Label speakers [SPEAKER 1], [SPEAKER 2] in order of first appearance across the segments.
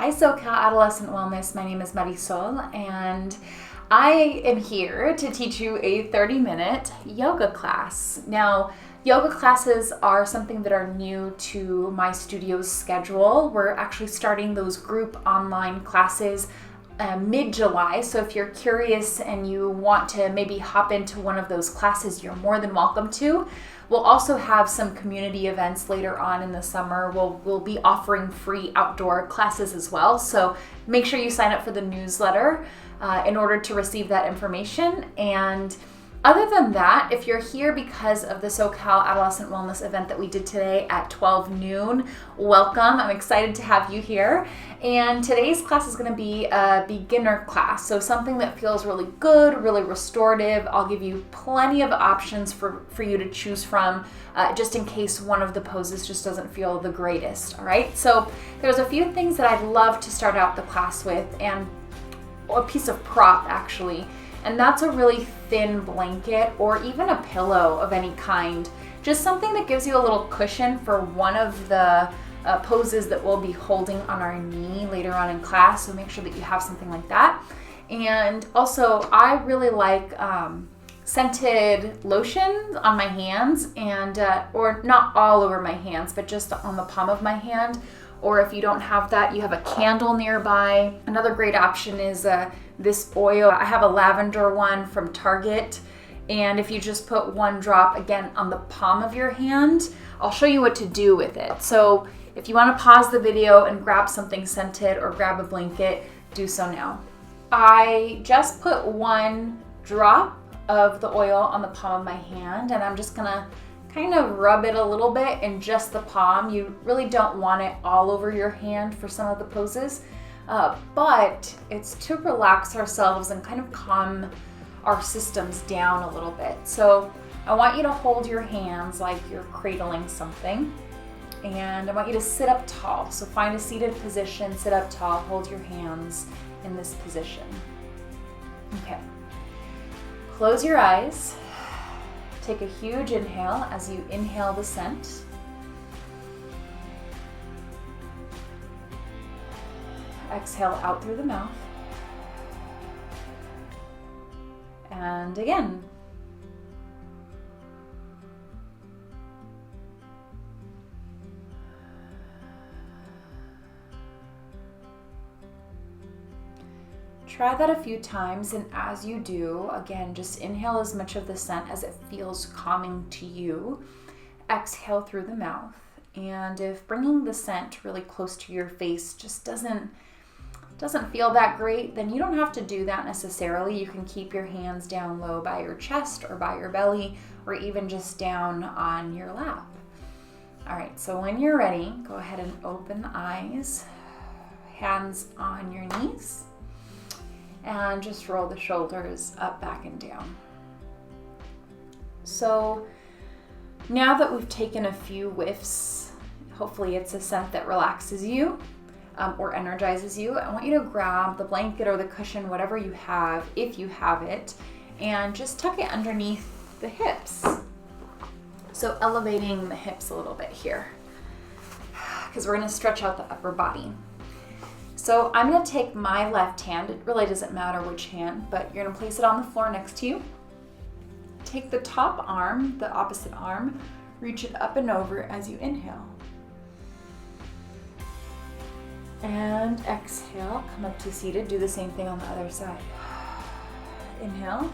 [SPEAKER 1] Hi SoCal Adolescent Wellness, my name is Marisol and I am here to teach you a 30-minute yoga class. Now, yoga classes are something that are new to my studio's schedule. We're actually starting those group online classes mid-July, so if you're curious and you want to maybe hop into one of those classes, you're more than welcome to. We'll also have some community events later on in the summer. We'll be offering free outdoor classes as well, so make sure you sign up for the newsletter in order to receive that information. And other than that, if you're here because of the SoCal Adolescent Wellness event that we did today at 12 noon, welcome. I'm excited to have you here. And today's class is going to be a beginner class, so something that feels really good, really restorative. I'll give you plenty of options for you to choose from, just in case one of the poses just doesn't feel the greatest, all right? So there's a few things that I'd love to start out the class with, and a piece of prop actually. And that's a really thin blanket or even a pillow of any kind. Just something that gives you a little cushion for one of the poses that we'll be holding on our knee later on in class. So make sure that you have something like that. And also, I really like scented lotion on my hands, and or not all over my hands, but just on the palm of my hand. Or if you don't have that, you have a candle nearby. Another great option is this oil. I have a lavender one from Target. And if you just put one drop, again, on the palm of your hand, I'll show you what to do with it. So if you want to pause the video and grab something scented or grab a blanket, do so now. I just put one drop of the oil on the palm of my hand, and I'm just gonna kind of rub it a little bit in just the palm. You really don't want it all over your hand for some of the poses, but it's to relax ourselves and kind of calm our systems down a little bit. So I want you to hold your hands like you're cradling something, and I want you to sit up tall. So find a seated position, sit up tall, hold your hands in this position. Okay, close your eyes. Take a huge inhale as you inhale the scent. Exhale out through the mouth. And again. Try that a few times, and as you do, again, just inhale as much of the scent as it feels calming to you. Exhale through the mouth. And if bringing the scent really close to your face just doesn't feel that great, then you don't have to do that necessarily. You can keep your hands down low by your chest or by your belly, or even just down on your lap. All right, so when you're ready, go ahead and open the eyes, hands on your knees, and just roll the shoulders up, back, and down. So now that we've taken a few whiffs, hopefully it's a scent that relaxes you or energizes you, I want you to grab the blanket or the cushion, whatever you have, if you have it, and just tuck it underneath the hips. So elevating the hips a little bit here, because we're gonna stretch out the upper body. So I'm going to take my left hand, it really doesn't matter which hand, but you're going to place it on the floor next to you. Take the top arm, the opposite arm, reach it up and over as you inhale. And exhale, come up to seated, do the same thing on the other side. Inhale.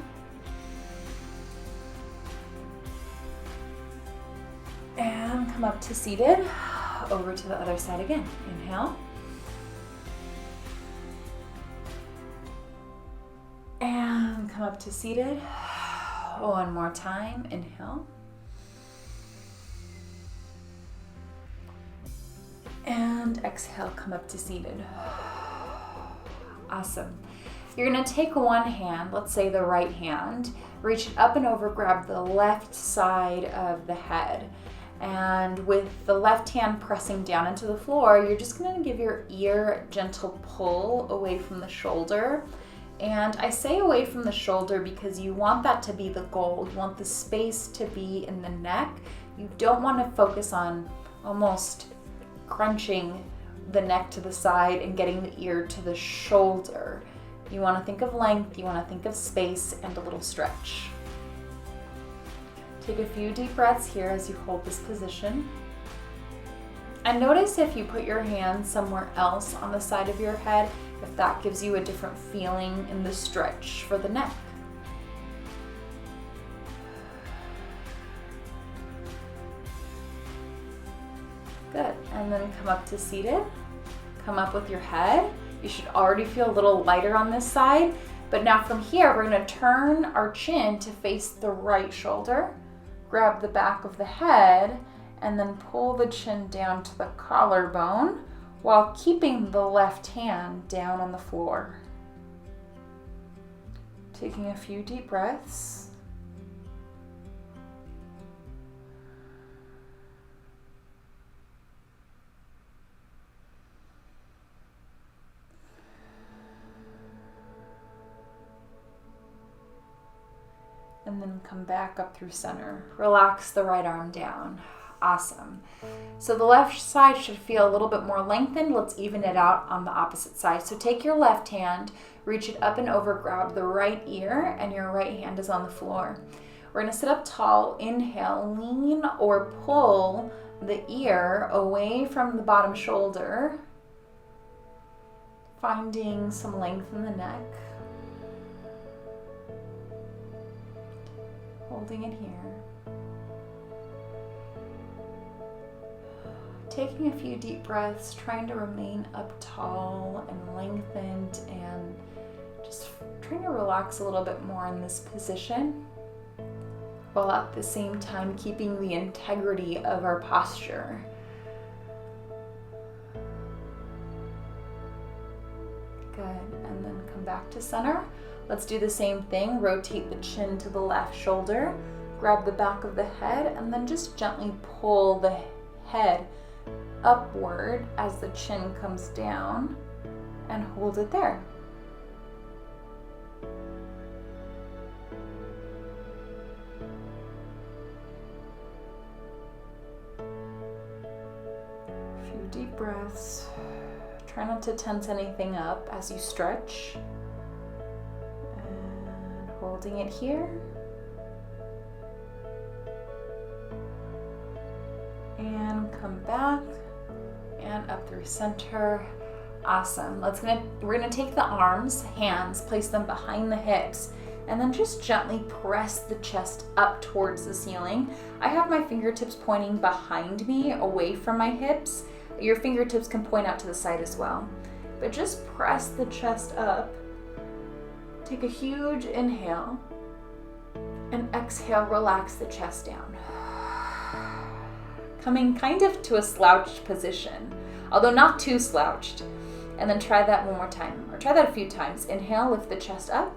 [SPEAKER 1] And come up to seated, over to the other side again. Inhale. And come up to seated. One more time. Inhale. And exhale, come up to seated. Awesome. You're going to take one hand, let's say the right hand, reach it up and over, grab the left side of the head. And with the left hand pressing down into the floor, you're just going to give your ear a gentle pull away from the shoulder. And I say away from the shoulder because you want that to be the goal. You want the space to be in the neck. You don't want to focus on almost crunching the neck to the side and getting the ear to the shoulder. You want to think of length, you want to think of space, and a little stretch. Take a few deep breaths here as you hold this position. And notice if you put your hand somewhere else on the side of your head, if that gives you a different feeling in the stretch for the neck. Good, and then come up to seated. Come up with your head. You should already feel a little lighter on this side, but now from here, we're gonna turn our chin to face the right shoulder, grab the back of the head, and then pull the chin down to the collarbone while keeping the left hand down on the floor. Taking a few deep breaths. And then come back up through center. Relax the right arm down. Awesome. So the left side should feel a little bit more lengthened. Let's even it out on the opposite side. So take your left hand, reach it up and over, grab the right ear, and your right hand is on the floor. We're gonna sit up tall. Inhale, lean or pull the ear away from the bottom shoulder, finding some length in the neck. Holding it here. Taking a few deep breaths, trying to remain up tall and lengthened, and just trying to relax a little bit more in this position, while at the same time keeping the integrity of our posture. Good, and then come back to center. Let's do the same thing. Rotate the chin to the left shoulder, grab the back of the head, and then just gently pull the head upward as the chin comes down, and hold it there. A few deep breaths. Try not to tense anything up as you stretch. Holding it here. And come back and up through center. Awesome. We're gonna take the arms, hands, place them behind the hips, and then just gently press the chest up towards the ceiling. I have my fingertips pointing behind me, away from my hips. Your fingertips can point out to the side as well. But just press the chest up. Take a huge inhale, and exhale, relax the chest down. Coming kind of to a slouched position, although not too slouched. And then try that one more time, or try that a few times. Inhale, lift the chest up.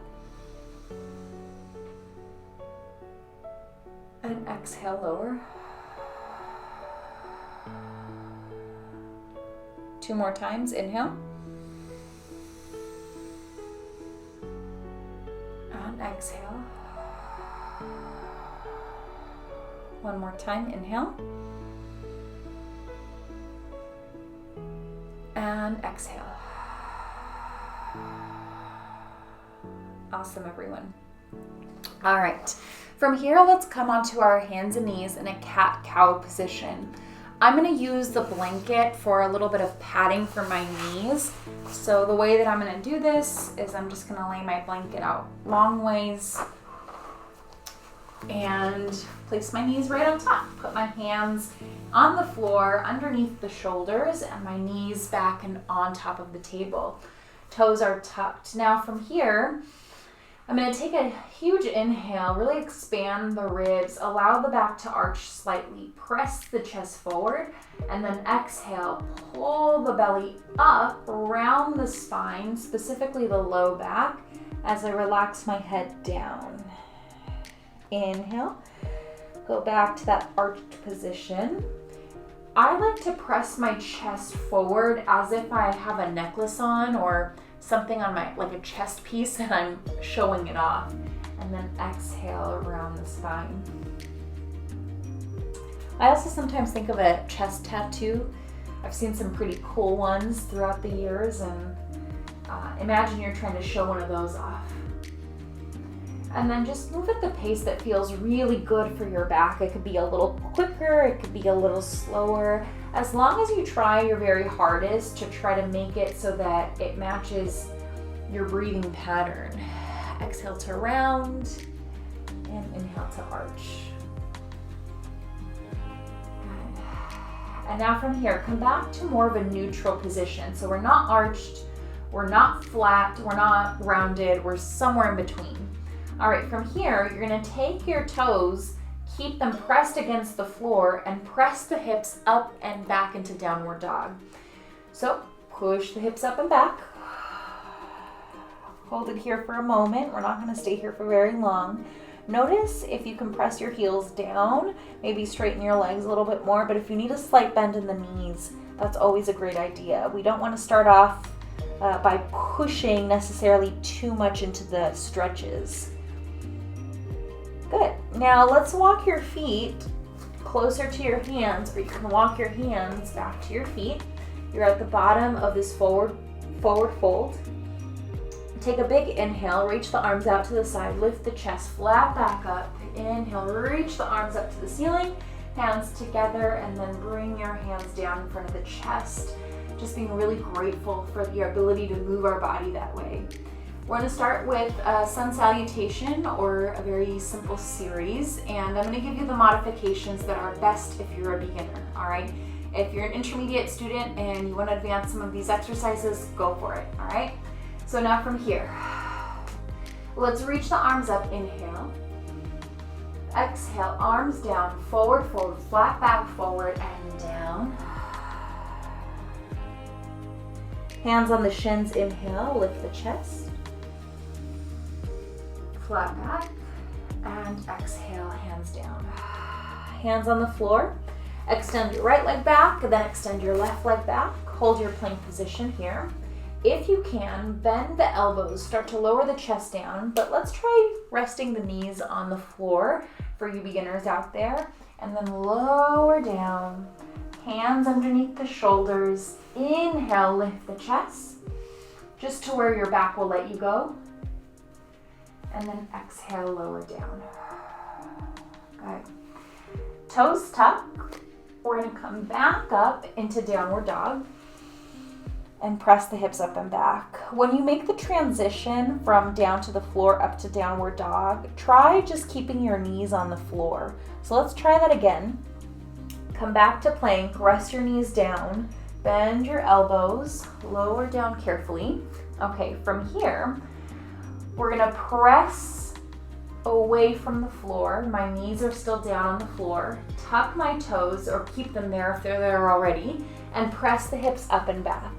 [SPEAKER 1] And exhale, lower. 2 more times, inhale. Exhale. 1 more time, inhale. And exhale. Awesome, everyone. All right, from here, let's come onto our hands and knees in a cat-cow position. I'm gonna use the blanket for a little bit of padding for my knees. So the way that I'm gonna do this is I'm just gonna lay my blanket out long ways and place my knees right on top. Put my hands on the floor underneath the shoulders and my knees back and on top of the table. Toes are tucked. Now from here, I'm going to take a huge inhale, really expand the ribs, allow the back to arch slightly, press the chest forward, and then exhale, pull the belly up around the spine, specifically the low back, as I relax my head down. Inhale, go back to that arched position. I like to press my chest forward as if I have a necklace on or something on my, like a chest piece, and I'm showing it off. And then exhale around the spine. I also sometimes think of a chest tattoo I've seen some pretty cool ones throughout the years, and imagine you're trying to show one of those off. And then just move at the pace that feels really good for your back. It could be a little quicker, it could be a little slower. As long as you try your very hardest to try to make it so that it matches your breathing pattern. Exhale to round and inhale to arch. And now from here, come back to more of a neutral position. So we're not arched, we're not flat, we're not rounded, we're somewhere in between. All right, from here, you're gonna take your toes, keep them pressed against the floor, and press the hips up and back into downward dog. So push the hips up and back. Hold it here for a moment. We're not gonna stay here for very long. Notice if you can press your heels down, maybe straighten your legs a little bit more, but if you need a slight bend in the knees, that's always a great idea. We don't wanna start off by pushing necessarily too much into the stretches. Good. Now let's walk your feet closer to your hands, or you can walk your hands back to your feet. You're at the bottom of this forward fold. Take a big inhale, reach the arms out to the side, lift the chest flat back up. Inhale, reach the arms up to the ceiling, hands together, and then bring your hands down in front of the chest. Just being really grateful for the ability to move our body that way. We're going to start with a sun salutation, or a very simple series, and I'm going to give you the modifications that are best if you're a beginner, all right? If you're an intermediate student and you want to advance some of these exercises, go for it, all right? So now from here, let's reach the arms up, inhale. Exhale, arms down, forward fold, flat back forward and down. Hands on the shins, inhale, lift the chest. Flat back, and exhale, hands down. Hands on the floor. Extend your right leg back, and then extend your left leg back. Hold your plank position here. If you can, bend the elbows, start to lower the chest down, but let's try resting the knees on the floor for you beginners out there, and then lower down, hands underneath the shoulders. Inhale, lift the chest, just to where your back will let you go, and then exhale, lower down. Good. Toes tuck. We're gonna come back up into downward dog and press the hips up and back. When you make the transition from down to the floor up to downward dog, try just keeping your knees on the floor. So let's try that again. Come back to plank, rest your knees down, bend your elbows, lower down carefully. Okay, from here, we're gonna press away from the floor. My knees are still down on the floor. Tuck my toes, or keep them there if they're there already, and press the hips up and back.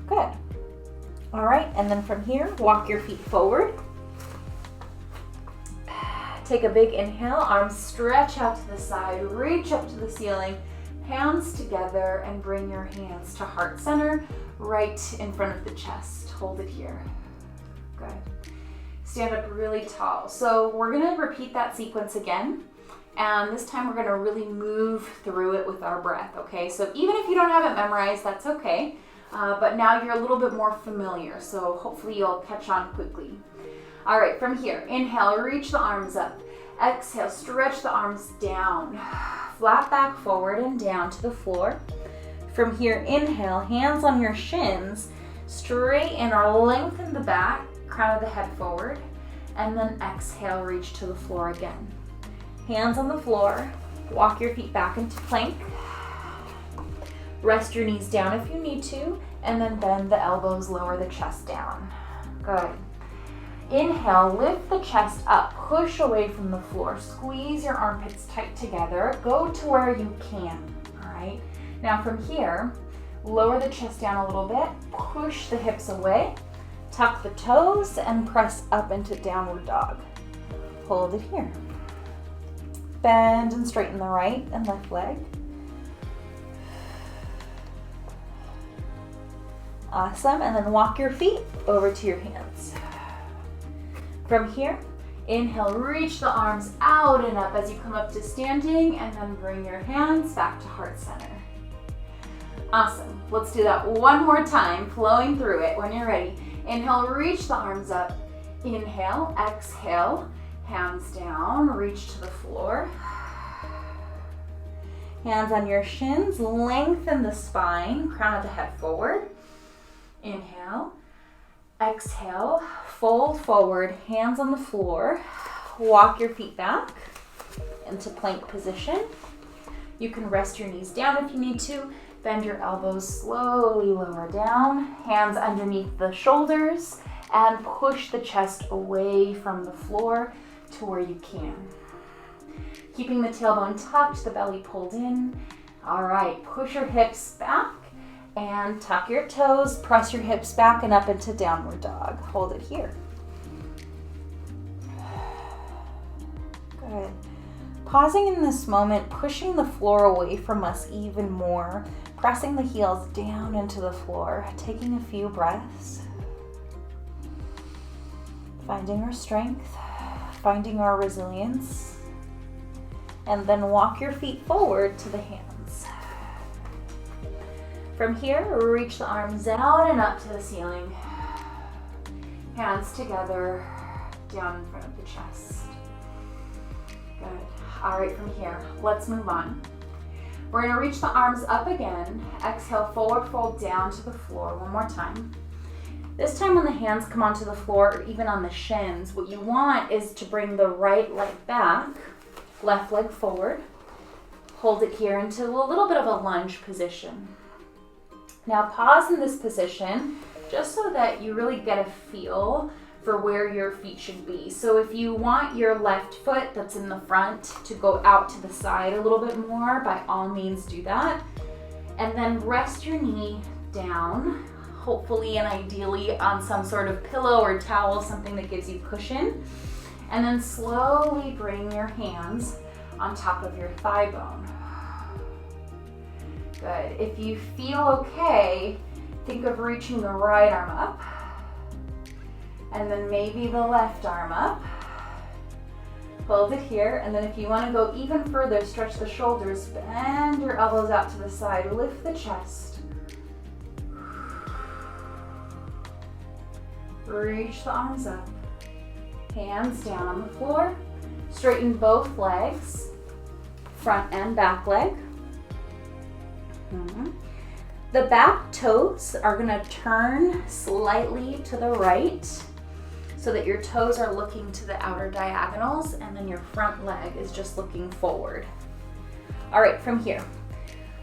[SPEAKER 1] Good. All right, and then from here, walk your feet forward. Take a big inhale, arms stretch out to the side, reach up to the ceiling, hands together, and bring your hands to heart center, right in front of the chest. Hold it here. Good. Stand up really tall. So we're gonna repeat that sequence again, and this time we're gonna really move through it with our breath, okay? So even if you don't have it memorized, that's okay. But now you're a little bit more familiar, so hopefully you'll catch on quickly. All right, from here, inhale, reach the arms up. Exhale, stretch the arms down. Flat back forward and down to the floor. From here, inhale, hands on your shins, straighten or lengthen the back, crown of the head forward, and then exhale, reach to the floor again. Hands on the floor, walk your feet back into plank. Rest your knees down if you need to, and then bend the elbows, lower the chest down. Good. Inhale, lift the chest up, push away from the floor, squeeze your armpits tight together, go to where you can, all right? Now from here, lower the chest down a little bit, push the hips away, tuck the toes, and press up into downward dog. Hold it here. Bend and straighten the right and left leg. Awesome, and then walk your feet over to your hands. From here, Inhale, reach the arms out and up as you come up to standing, and then bring your hands back to heart center. Awesome. Let's do that one more time, flowing through it. When you're ready, inhale, reach the arms up. Inhale, exhale, hands down, reach to the floor. Hands on your shins, lengthen the spine, crown of the head forward. Inhale, exhale, fold forward, hands on the floor. Walk your feet back into plank position. You can rest your knees down if you need to. Bend your elbows slowly lower down, hands underneath the shoulders, and push the chest away from the floor to where you can. Keeping the tailbone tucked, the belly pulled in. All right, push your hips back and tuck your toes, press your hips back and up into downward dog. Hold it here. Good. Pausing in this moment, pushing the floor away from us even more, pressing the heels down into the floor, taking a few breaths, finding our strength, finding our resilience, and then walk your feet forward to the hands. From here, reach the arms out and up to the ceiling. Hands together, down in front of the chest. Good. All right, from here, let's move on. We're gonna reach the arms up again. Exhale, forward fold down to the floor. One more time. This time when the hands come onto the floor or even on the shins, what you want is to bring the right leg back, left leg forward. Hold it here into a little bit of a lunge position. Now pause in this position just so that you really get a feel for where your feet should be. So if you want your left foot that's in the front to go out to the side a little bit more, by all means do that. And then rest your knee down, hopefully and ideally on some sort of pillow or towel, something that gives you cushion. And then slowly bring your hands on top of your thigh bone. Good. If you feel okay, think of reaching the right arm up. And then maybe the left arm up. Hold it here, and then if you want to go even further, stretch the shoulders, bend your elbows out to the side, lift the chest. Reach the arms up. Hands down on the floor. Straighten both legs, front and back leg. The back toes are going to turn slightly to the right, so that your toes are looking to the outer diagonals and then your front leg is just looking forward. All right, from here,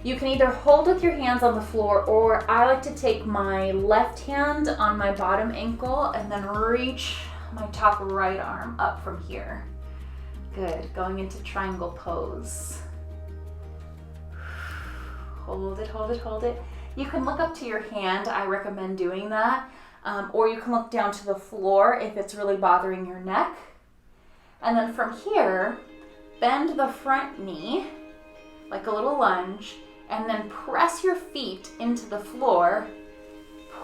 [SPEAKER 1] you can either hold with your hands on the floor, or I like to take my left hand on my bottom ankle and then reach my top right arm up from here. Good, going into triangle pose. Hold it, hold it, hold it. You can look up to your hand, I recommend doing that. Or you can look down to the floor if it's really bothering your neck. And then from here, bend the front knee like a little lunge, and then press your feet into the floor,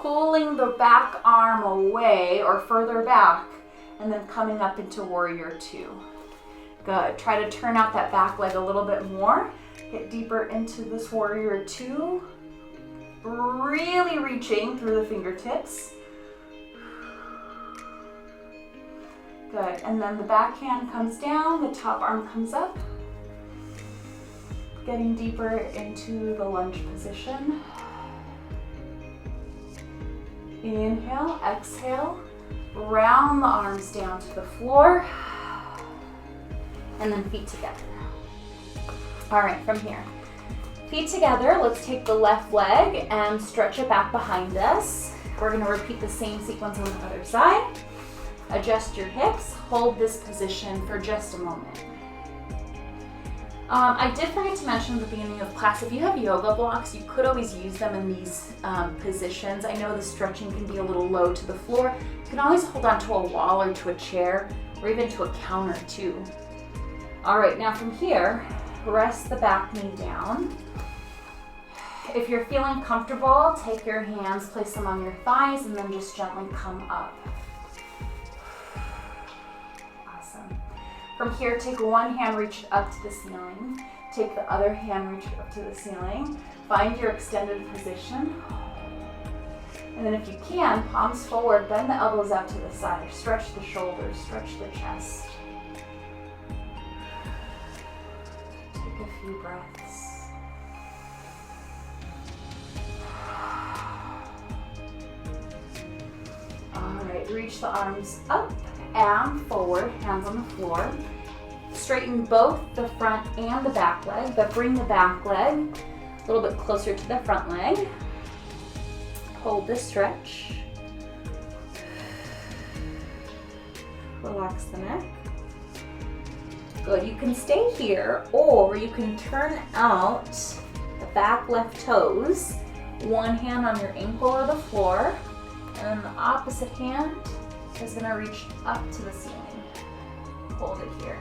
[SPEAKER 1] pulling the back arm away or further back, and then coming up into warrior two. Good. Try to turn out that back leg a little bit more. Get deeper into this warrior two. Really reaching through the fingertips. Good, and then the back hand comes down, the top arm comes up. Getting deeper into the lunge position. Inhale, exhale, round the arms down to the floor, and then feet together. All right, from here, feet together, let's take the left leg and stretch it back behind us. We're gonna repeat the same sequence on the other side. Adjust your hips, hold this position for just a moment. I did forget to mention at the beginning of class, if you have yoga blocks, you could always use them in these positions. I know the stretching can be a little low to the floor. You can always hold on to a wall or to a chair, or even to a counter too. All right, now from here, rest the back knee down. If you're feeling comfortable, take your hands, place them on your thighs, and then just gently come up. From here, take one hand, reach it up to the ceiling. Take the other hand, reach it up to the ceiling. Find your extended position. And then if you can, palms forward, bend the elbows out to the side. Stretch the shoulders, stretch the chest. Take a few breaths. All right, reach the arms up and forward, hands on the floor. Straighten both the front and the back leg, but bring the back leg a little bit closer to the front leg. Hold this stretch. Relax the neck. Good, you can stay here, or you can turn out the back left toes, one hand on your ankle or the floor, and then the opposite hand is gonna reach up to the ceiling. Hold it here.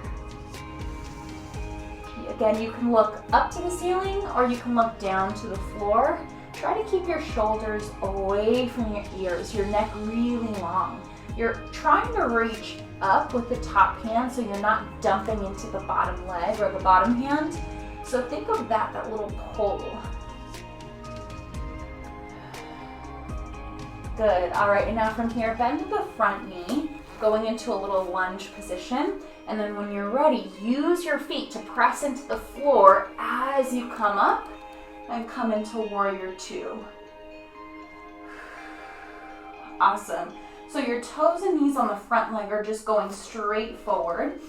[SPEAKER 1] Again, you can look up to the ceiling or you can look down to the floor. Try to keep your shoulders away from your ears, your neck really long. You're trying to reach up with the top hand so you're not dumping into the bottom leg or the bottom hand. So think of that little pull. Good, all right, and now from here, bend the front knee, going into a little lunge position. And then when you're ready, use your feet to press into the floor as you come up and come into warrior two. Awesome. So your toes and knees on the front leg are just going straight forward.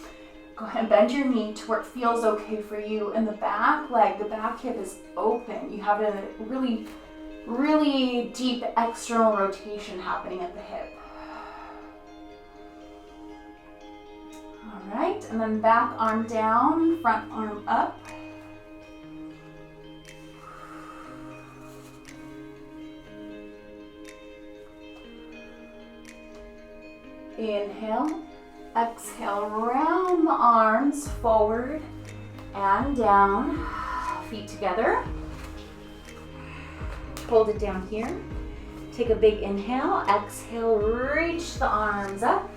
[SPEAKER 1] Go ahead and bend your knee to where it feels okay for you. And the back leg, the back hip is open. You have a really, really deep external rotation happening at the hip. All right, and then back arm down, front arm up. Inhale, exhale, round the arms forward and down, feet together. Hold it down here. Take a big inhale, exhale, reach the arms up.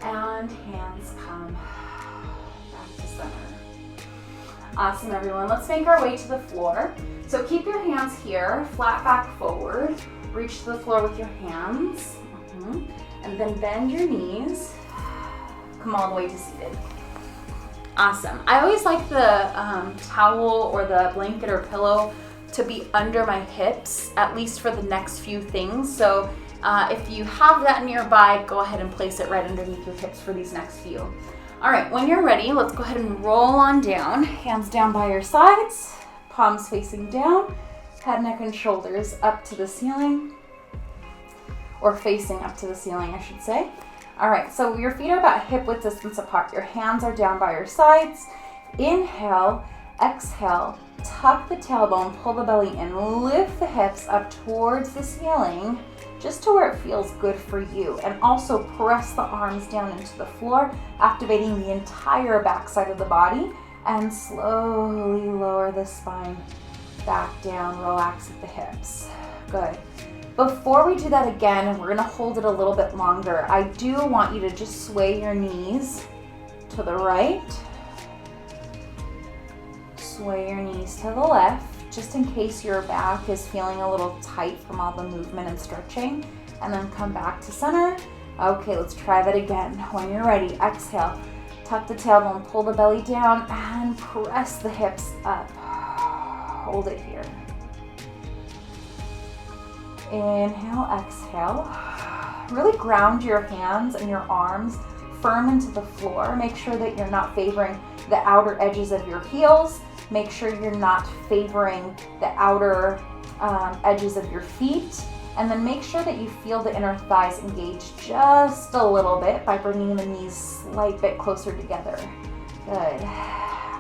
[SPEAKER 1] And hands come back to center. Awesome, everyone. Let's make our way to the floor. So keep your hands here, flat back forward. Reach to the floor with your hands. And then bend your knees. Come all the way to seated. Awesome. I always like the towel or the blanket or pillow to be under my hips, at least for the next few things. So if you have that nearby, go ahead and place it right underneath your hips for these next few. All right, when you're ready, let's go ahead and roll on down. Hands down by your sides, palms facing down, head, neck, and shoulders up to the ceiling, or facing up to the ceiling, I should say. All right, so your feet are about hip width distance apart. Your hands are down by your sides. Inhale, exhale, tuck the tailbone, pull the belly in, lift the hips up towards the ceiling, just to where it feels good for you. And also press the arms down into the floor, activating the entire backside of the body, and slowly lower the spine back down, relax at the hips. Good. Before we do that again, and we're gonna hold it a little bit longer, I do want you to just sway your knees to the right, sway your knees to the left, just in case your back is feeling a little tight from all the movement and stretching, and then come back to center. Okay, let's try that again. When you're ready, exhale, tuck the tailbone, pull the belly down, and press the hips up. Hold it here. Inhale, exhale. Really ground your hands and your arms firm into the floor. Make sure that you're not favoring the outer edges of your heels. Make sure you're not favoring the outer edges of your feet. And then make sure that you feel the inner thighs engage just a little bit by bringing the knees slight bit closer together. Good.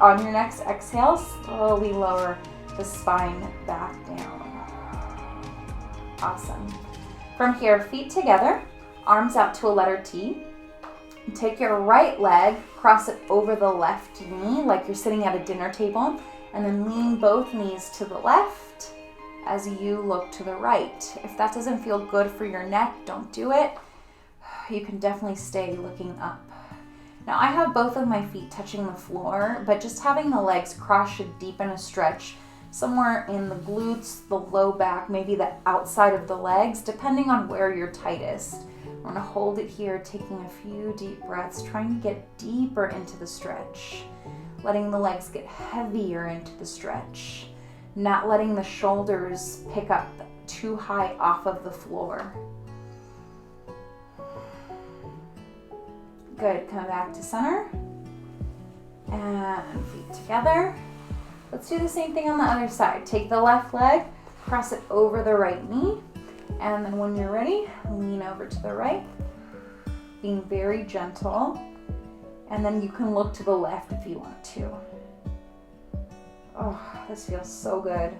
[SPEAKER 1] On your next exhale, slowly lower the spine back down. Awesome. From here, feet together, arms out to a letter T. Take your right leg, cross it over the left knee like you're sitting at a dinner table, and then lean both knees to the left as you look to the right. If that doesn't feel good for your neck, don't do it. You can definitely stay looking up. Now I have both of my feet touching the floor, but just having the legs crossed should deepen a stretch somewhere in the glutes, the low back, maybe the outside of the legs, depending on where you're tightest. We're gonna hold it here, taking a few deep breaths, trying to get deeper into the stretch, letting the legs get heavier into the stretch, not letting the shoulders pick up too high off of the floor. Good, come back to center, and feet together. Let's do the same thing on the other side. Take the left leg, cross it over the right knee, and then when you're ready, lean over to the right, being very gentle, and then you can look to the left if you want to. Oh, this feels so good.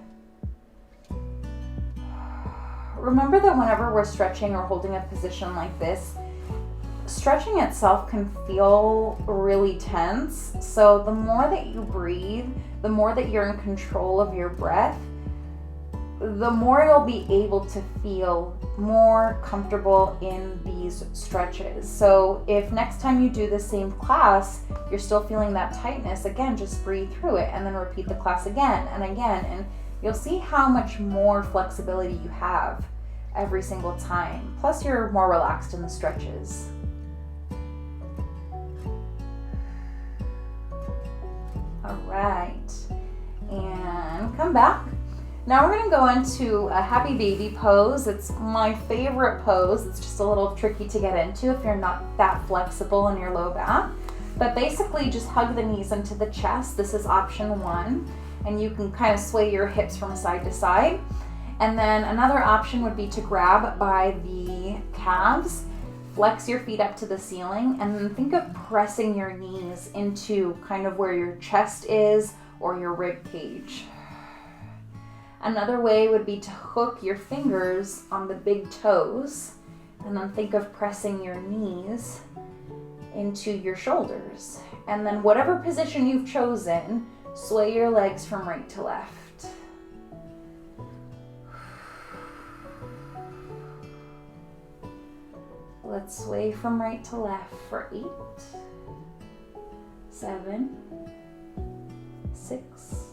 [SPEAKER 1] Remember that whenever we're stretching or holding a position like this, stretching itself can feel really tense. So the more that you breathe, the more that you're in control of your breath, the more you'll be able to feel more comfortable in these stretches. So if next time you do the same class, you're still feeling that tightness, again, just breathe through it and then repeat the class again and again. And you'll see how much more flexibility you have every single time. Plus you're more relaxed in the stretches. All right, and come back. Now we're gonna go into a happy baby pose. It's my favorite pose. It's just a little tricky to get into if you're not that flexible in your low back. But basically just hug the knees into the chest. This is option one. And you can kind of sway your hips from side to side. And then another option would be to grab by the calves, flex your feet up to the ceiling, and then think of pressing your knees into kind of where your chest is or your rib cage. Another way would be to hook your fingers on the big toes and then think of pressing your knees into your shoulders. And then whatever position you've chosen, sway your legs from right to left. Let's sway from right to left for 8, 7, 6,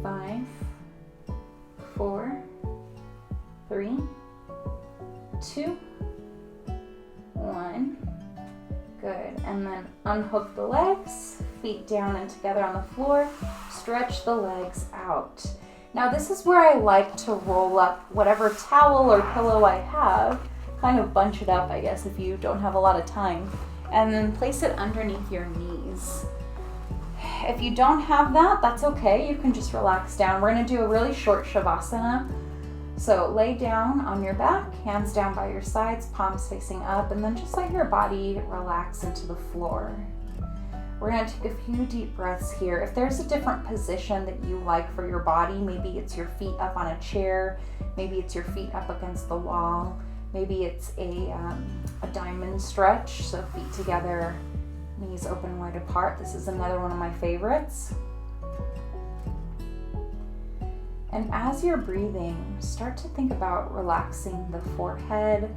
[SPEAKER 1] 5, 4, 3, 2, 1. Good. And then unhook the legs, feet down and together on the floor. Stretch the legs out. Now this is where I like to roll up whatever towel or pillow I have, kind of bunch it up, I guess, if you don't have a lot of time, and then place it underneath your knees. If you don't have that, that's okay. You can just relax down. We're gonna do a really short Shavasana. So lay down on your back, hands down by your sides, palms facing up, and then just let your body relax into the floor. We're gonna take a few deep breaths here. If there's a different position that you like for your body, maybe it's your feet up on a chair, maybe it's your feet up against the wall, maybe it's a diamond stretch, so feet together, knees open wide apart. This is another one of my favorites. And as you're breathing, start to think about relaxing the forehead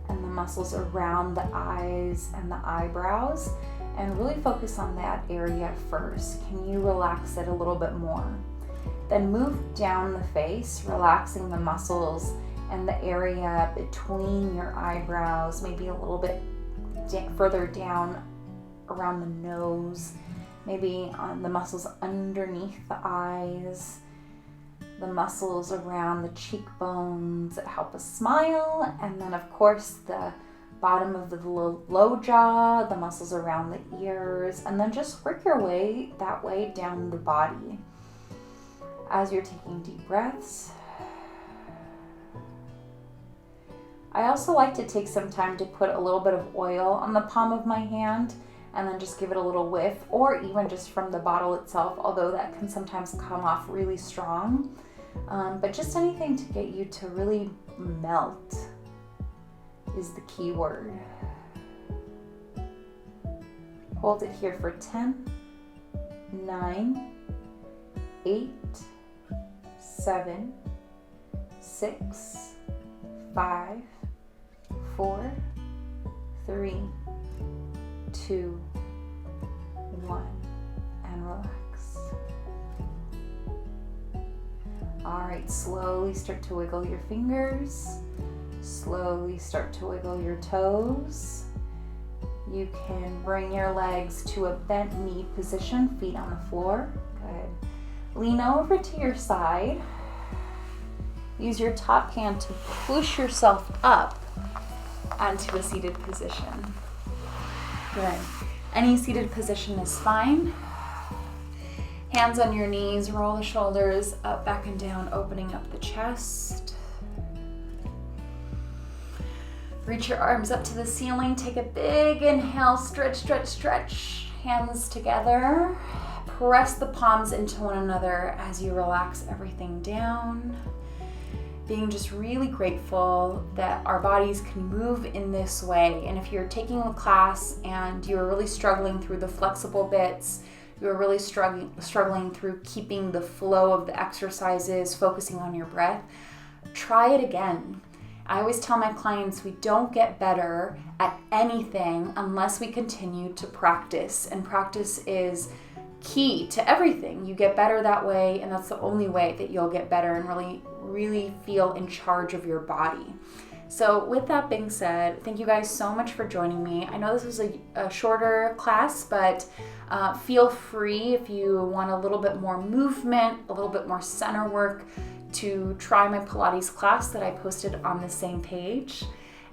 [SPEAKER 1] and the muscles around the eyes and the eyebrows, and really focus on that area first. Can you relax it a little bit more? Then move down the face, relaxing the muscles and the area between your eyebrows, maybe a little bit further down around the nose, maybe on the muscles underneath the eyes, the muscles around the cheekbones that help us smile, and then of course the bottom of the low jaw, the muscles around the ears, and then just work your way that way down the body. As you're taking deep breaths, I also like to take some time to put a little bit of oil on the palm of my hand and then just give it a little whiff, or even just from the bottle itself, although that can sometimes come off really strong. But just anything to get you to really melt is the key word. Hold it here for 10, 9, 8, 7, 6, 5, 4, 3, 2, 1, and relax. All right, slowly start to wiggle your fingers. Slowly start to wiggle your toes. You can bring your legs to a bent knee position, feet on the floor. Good. Lean over to your side. Use your top hand to push yourself up onto a seated position. Good. Any seated position is fine. Hands on your knees, roll the shoulders up, back, and down, opening up the chest. Reach your arms up to the ceiling. Take a big inhale, stretch, stretch, stretch. Hands together. Press the palms into one another as you relax everything down. Being just really grateful that our bodies can move in this way. And if you're taking a class and you're really struggling through the flexible bits, you're really struggling through keeping the flow of the exercises, focusing on your breath, try it again. I always tell my clients we don't get better at anything unless we continue to practice. And practice is key to everything. You get better that way, and that's the only way that you'll get better and really feel in charge of your body. So with that being said, thank you guys so much for joining me. I know this was a shorter class, but feel free if you want a little bit more movement, a little bit more center work, to try my Pilates class that I posted on the same page.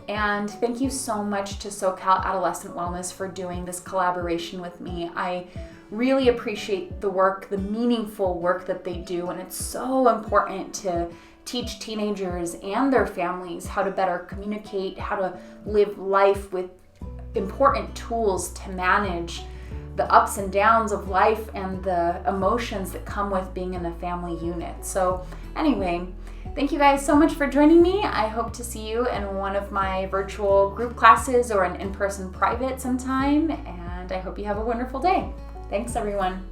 [SPEAKER 1] And thank you so much to SoCal Adolescent Wellness for doing this collaboration with me. I really appreciate the work, the meaningful work that they do, and it's so important to teach teenagers and their families how to better communicate, how to live life with important tools to manage the ups and downs of life and the emotions that come with being in a family unit. So anyway, thank you guys so much for joining me. I hope to see you in one of my virtual group classes or an in-person private sometime, and I hope you have a wonderful day. Thanks, everyone.